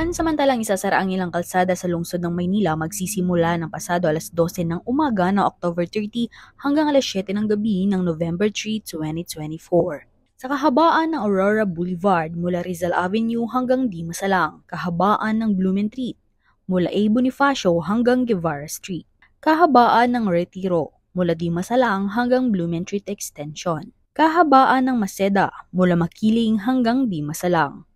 Pansamantalang isasara ang ilang kalsada sa lungsod ng Maynila magsisimula ng pasado alas 12 ng umaga ng October 30 hanggang alas 7 ng gabi ng November 3, 2024. Sa kahabaan ng Aurora Boulevard mula Rizal Avenue hanggang Dimasalang, kahabaan ng Blumentritt mula A. Bonifacio hanggang Guevara Street, kahabaan ng Retiro mula Dimasalang hanggang Blumentritt Extension, kahabaan ng Maseda mula Makiling hanggang Dimasalang,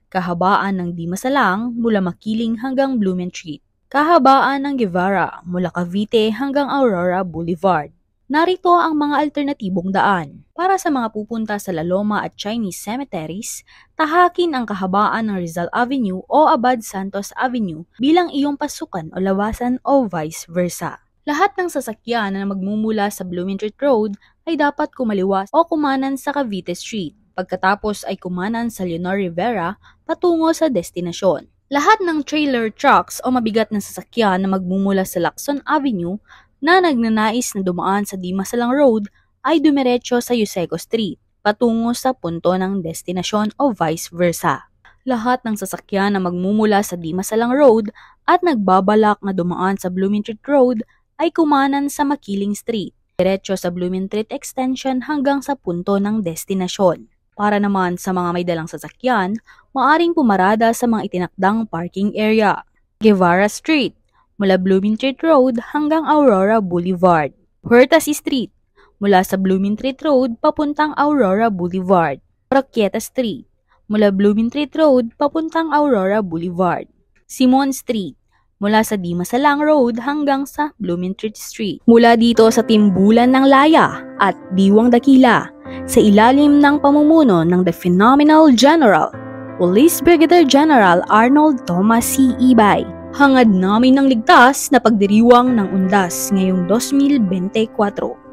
kahabaan ng Dimasalang mula Makiling hanggang Blumentritt, kahabaan ng Guevara mula Cavite hanggang Aurora Boulevard. Narito ang mga alternatibong daan. Para sa mga pupunta sa La Loma at Chinese Cemeteries, tahakin ang kahabaan ng Rizal Avenue o Abad Santos Avenue bilang iyong pasukan o lawasan o vice versa. Lahat ng sasakyan na magmumula sa Blumentritt Road ay dapat kumaliwa o kumanan sa Cavite Street. Pagkatapos ay kumanan sa Leonor Rivera patungo sa destinasyon. Lahat ng trailer trucks o mabigat na sasakyan na magmumula sa Lacson Avenue na nagnanais na dumaan sa Dimasalang Road ay dumiretso sa Yuseco Street patungo sa punto ng destinasyon o vice versa. Lahat ng sasakyan na magmumula sa Dimasalang Road at nagbabalak na dumaan sa Blumentritt Road ay kumanan sa Makiling Street, diretso sa Blumentritt Extension hanggang sa punto ng destinasyon. Para naman sa mga may dalang sasakyan, maaring pumarada sa mga itinakdang parking area. Guevara Street, mula Blumentritt Road hanggang Aurora Boulevard. Huertas Street, mula sa Blumentritt Road papuntang Aurora Boulevard. Raqueta Street, mula Blumentritt Road papuntang Aurora Boulevard. Simon Street, mula sa Dimasalang Road hanggang sa Blumentritt Street. Mula dito sa Timbulan ng Laya at Diwang Dakila, sa ilalim ng pamumuno ng The Phenomenal General, Police Brigadier General Arnold Thomas C. Ibay. Hangad namin ng ligtas na pagdiriwang ng undas ngayong 2024.